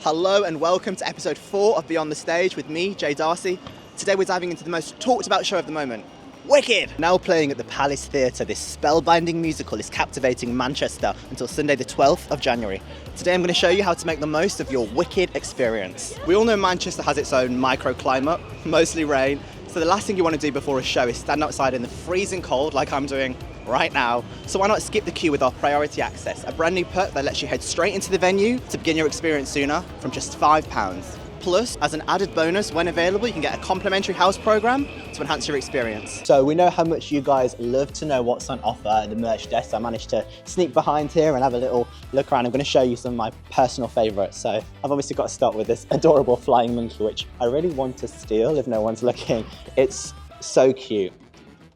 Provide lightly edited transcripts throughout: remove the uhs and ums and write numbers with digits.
Hello and welcome to episode 4 of Beyond the Stage with me, Jay Darcy. Today we're diving into the most talked about show of the moment, Wicked! Now playing at the Palace Theatre, this spellbinding musical is captivating Manchester until Sunday the 12th of January. Today I'm going to show you how to make the most of your Wicked experience. We all know Manchester has its own microclimate, mostly rain, so the last thing you want to do before a show is stand outside in the freezing cold like I'm doing right now. So why not skip the queue with our priority access, a brand new perk that lets you head straight into the venue to begin your experience sooner from just £5. Plus, as an added bonus, when available, you can get a complimentary house program to enhance your experience. So we know how much you guys love to know what's on offer at the merch desk. So I managed to sneak behind here and have a little look around. I'm going to show you some of my personal favourites. So I've obviously got to start with this adorable flying monkey, which I really want to steal if no one's looking. It's so cute.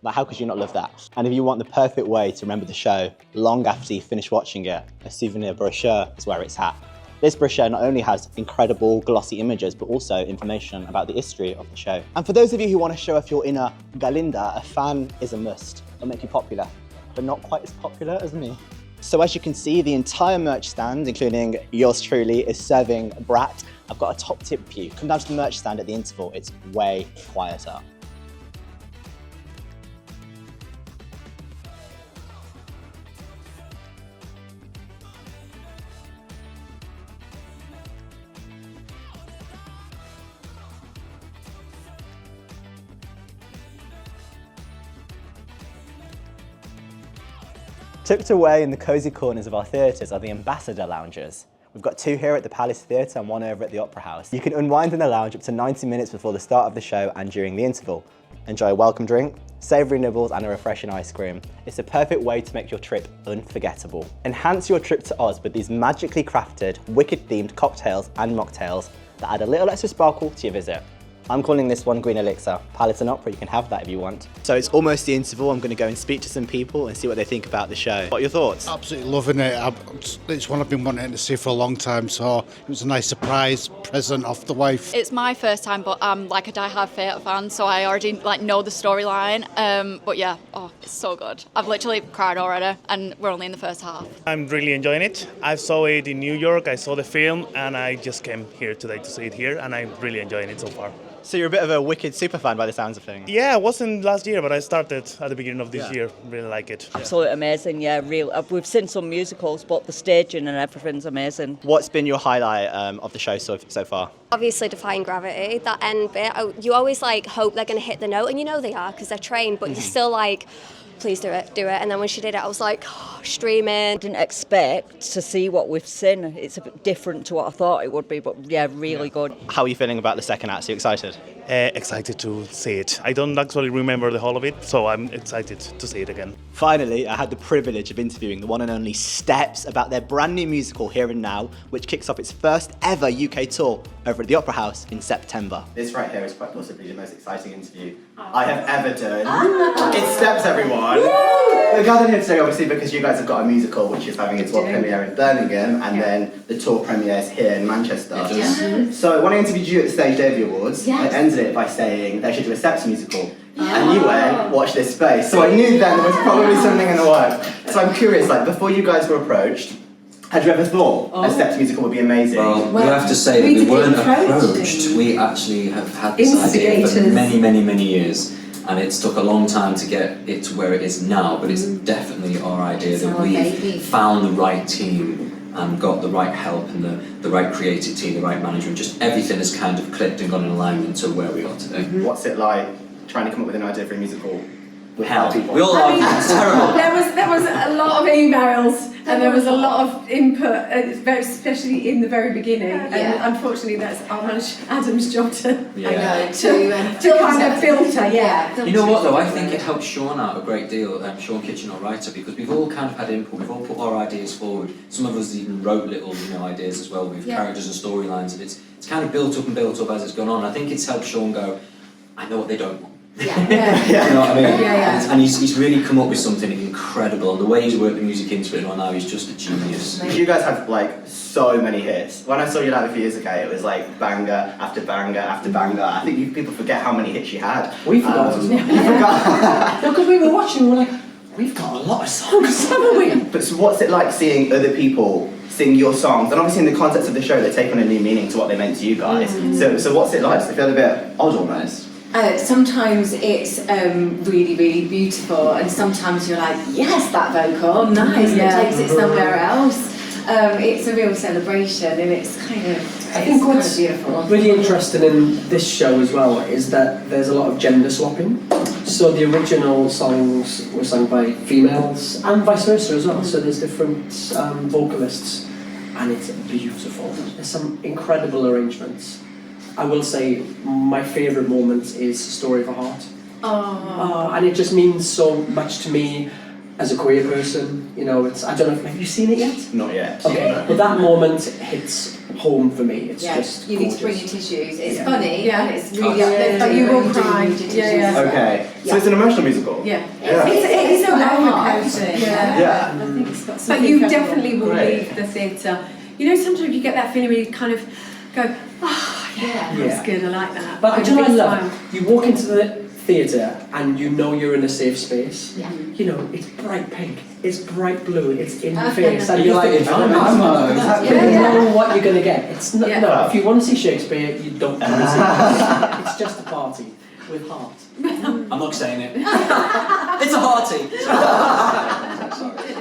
Like, how could you not love that? And if you want the perfect way to remember the show long after you finish watching it, a souvenir brochure is where it's at. This brochure not only has incredible glossy images, but also information about the history of the show. And for those of you who want to show off your inner Galinda, a fan is a must. It'll make you popular, but not quite as popular as me. So as you can see, the entire merch stand, including yours truly, is serving Brat. I've got a top tip for you. Come down to the merch stand at the interval, it's way quieter. Tucked away in the cosy corners of our theatres are the ambassador lounges. We've got 2 here at the Palace Theatre and 1 over at the Opera House. You can unwind in the lounge up to 90 minutes before the start of the show and during the interval. Enjoy a welcome drink, savoury nibbles and a refreshing ice cream. It's a perfect way to make your trip unforgettable. Enhance your trip to Oz with these magically crafted, Wicked-themed cocktails and mocktails that add a little extra sparkle to your visit. I'm calling this one Green Elixir. Palace and Opera, you can have that if you want. So it's almost the interval. I'm going to go and speak to some people and see what they think about the show. What are your thoughts? Absolutely loving it. It's one I've been wanting to see for a long time, so it was a nice surprise present off the wife. It's my first time, but I'm like a die-hard theatre fan, so I already know the storyline. But yeah, it's so good. I've literally cried already, and we're only in the first half. I'm really enjoying it. I saw it in New York, I saw the film, and I just came here today to see it here, and I'm really enjoying it so far. So you're a bit of a Wicked superfan by the sounds of things. Yeah, it wasn't last year, but I started at the beginning of this year. Really like it. Absolutely amazing, yeah, real. We've seen some musicals, but the staging and everything's amazing. What's been your highlight of the show so far? Obviously defying gravity, that end bit, you always hope they're going to hit the note, and you know they are because they're trained, but you're still please do it. And then when she did it, I was streaming. I didn't expect to see what we've seen. It's a bit different to what I thought it would be, but yeah, really good. How are you feeling about the second act? Are you excited? Excited to see it. I don't actually remember the whole of it, so I'm excited to see it again. Finally, I had the privilege of interviewing the one and only Steps about their brand new musical Here and Now, which kicks off its first ever UK tour over at the Opera House in September. This right here is quite possibly the most exciting interview I have ever done. It's Steps, everyone. We're gathered here today obviously because you guys have got a musical which is having its world premiere in Birmingham and then the tour premieres here in Manchester. So when I interviewed you at the Stage Day Awards, I ended it by saying they should do a Steps musical. And you went, watch this space. So I knew then there was probably something in the works. So I'm curious, before you guys were approached, had you ever thought a Steps musical would be amazing? Well, we have to say that we weren't approached. We actually have had this idea for many, many, many years. And it's took a long time to get it to where it is now, but it's definitely our idea that we found the right team and got the right help and the right creative team, the right management. Just everything has kind of clicked and gone in alignment to where we are today. What's it like trying to come up with an idea for a musical? Hell, we all are. It's terrible. There was a lot of emails and there was a lot of input, especially in the very beginning. And unfortunately, that's our manager Adam's job to kind of filter. You know what though? I think it helped Sean out a great deal. Sean Kitchen, our writer, because we've all kind of had input. We've all put our ideas forward. Some of us even wrote little, ideas as well with characters and storylines, and it's kind of built up as it's gone on. I think it's helped Sean go, I know what they don't want. You know what I mean? And he's really come up with something incredible, and the way he's worked the music into it now, he's just a genius. You guys have so many hits. When I saw you live a few years ago, it was banger after banger after banger. I think people forget how many hits you had. We forgot as well. You forgot. No, because we were watching, we were like, we've got a lot of songs, haven't we? But so what's it like seeing other people sing your songs, and obviously in the context of the show, they take on a new meaning to what they meant to you guys. So what's it like? Does it feel a bit odd almost? Sometimes it's really, really beautiful, and sometimes you're like, yes, that vocal, nice, and it takes it somewhere else. It's a real celebration, and it's kind of, I think what's beautiful. really interesting in this show as well is that there's a lot of gender swapping. So the original songs were sung by females and vice versa as well. So there's different vocalists, and it's beautiful. There's some incredible arrangements. I will say my favourite moment is Story of a Heart. And it just means so much to me as a queer person. You know, it's, I don't know, have you seen it yet? Not yet. Okay, but that moment hits home for me. It's just you need to bring your gorgeous. tissues. It's funny, and it's really But uplifting. you will when do cry. need your tissues Yeah. as well. Okay, so it's an emotional musical. Yeah. Yeah. It's a roller hard, coaster. isn't it? Yeah. Yeah. I think it's got But something you incredible. definitely will Great. leave the theatre. You know, sometimes you get that feeling where you kind of go, oh, yeah, that's Yeah. good, I like that. But With do you a know what I big love? smile. You walk into the theatre and you know you're in a safe space. Yeah. You know, it's bright pink, it's bright blue, it's in your face, and you're like, It's I exactly. you know what you're going to get. It's not, Yeah. no, if you want to see Shakespeare, you don't want to see it. It's just a party with heart. I'm not saying it. It's a party.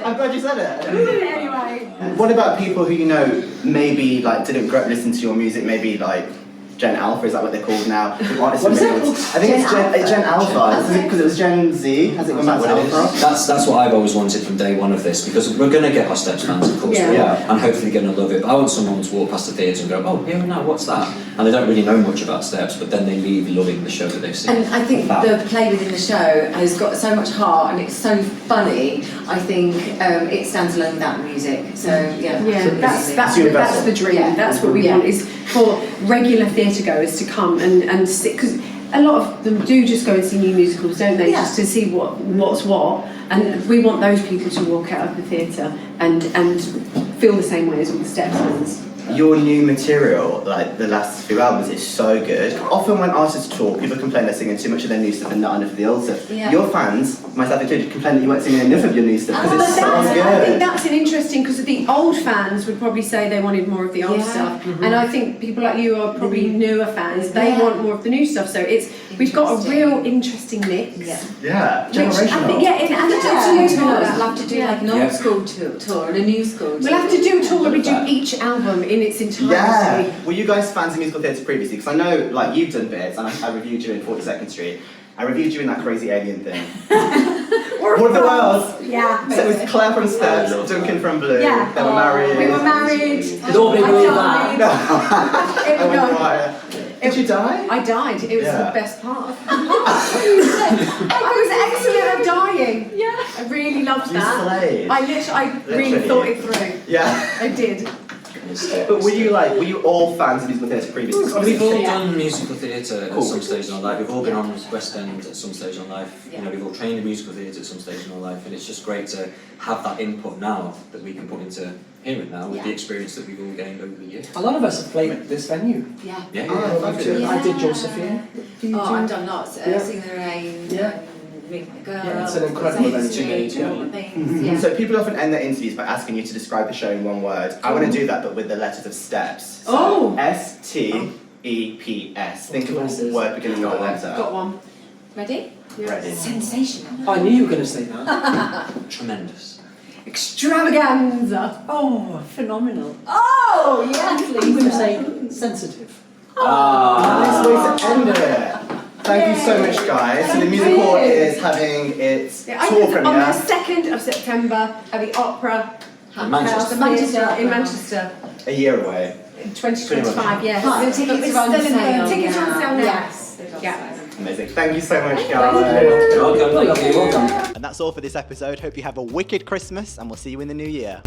I'm glad you said it. Anyway. What about people who you know maybe like didn't grow up listening to your music? Maybe like Gen Alpha, is that what they're called now? What is it called? I think it's Gen Alpha. Is it because it was Gen Z? Has it gone back to Alpha? That's what I've always wanted from day one of this, because we're going to get our Steps fans, of course, Yeah. we are, Yeah. and hopefully going to love it. But I want someone to walk past the theatre and go, oh, here and now, what's that? And they don't really know much about Steps, but then they leave loving the show that they've seen. And I think the play within the show has got so much heart, and it's so funny. I think it stands alone without the music. So yeah, Yeah, that's universal. the dream. Yeah. That's what we Yeah. want, is for regular theatre goers to come and sit, because a lot of them do just go and see new musicals, don't they? Yeah. Just to see what's what, and we want those people to walk out of the theatre and feel the same way as all the Steps fans. Your new material, like the last few albums, is so good. Often when artists talk, people complain they're singing too much of their new stuff and not enough of the old stuff. Yeah. Your fans, myself included, complain that you weren't singing enough of your new stuff because it's so I think good. that's an interesting, because the old fans would probably say they wanted more of the old Yeah. stuff, and I think people like you are probably newer fans. They want more of the new stuff. So we've got a real interesting mix. Yeah. Yeah, Which I generational. think, and it's Yeah, always we'll got have to do like an old school tour and a new school tour. We'll have to do a tour where we do each album in its entirety. Yeah. Were you guys fans of musical theatre previously? Because I know, like, you've done bits, and I reviewed you in 42nd Street. I reviewed you in that crazy alien thing. What of the world? Yeah. So it was Claire from Steps, Duncan from Blue. Yeah. They were married. We were married. Nobody I believed died. that. I went No. quiet. Did you die? I died. It was Yeah. the best part. I was excellent at dying. Yeah. I really loved You that. slayed. I really Literally. thought it through. Yeah. I did. But were you all fans of musical theatre previously? We've all done musical theatre Cool. at some stage in our life. We've all been on West End at some stage in our life. You know, we've all trained in musical theatre at some stage in our life, and it's just great to have that input now that we can put into hearing now with the experience that we've all gained over the years. A lot of us have played this venue. Yeah. Yeah, Oh, fabulous. I did Josephine. Oh, I've done lots. Yeah. Sing the Rain. Yeah. Meet the Girl. Yeah, it's an incredible Sing venue. Street, all the things. Yeah. So people often end their interviews by asking you to describe the show in one word. I want to do that, but with the letters of Steps. So Oh. STEPS. Think of a word beginning with a letter. Got one. Ready? Ready. Sensational. I knew you were going to say that. tremendous. Extravaganza. Oh, phenomenal. Oh, yes, I'm going to say sensitive. Nice way to end it. Thank you so much, guys. So the musical is having its Yeah, tour on the premiere. 2nd of September at the Opera In Manchester. House Theatre in Manchester. A year away. In 2025, yes. Right, the tickets are on sale. Tickets are on sale now. Yes. Yeah. Amazing. Thank you so much, guys. Welcome, thank you. Welcome. And that's all for this episode. Hope you have a wicked Christmas, and we'll see you in the new year.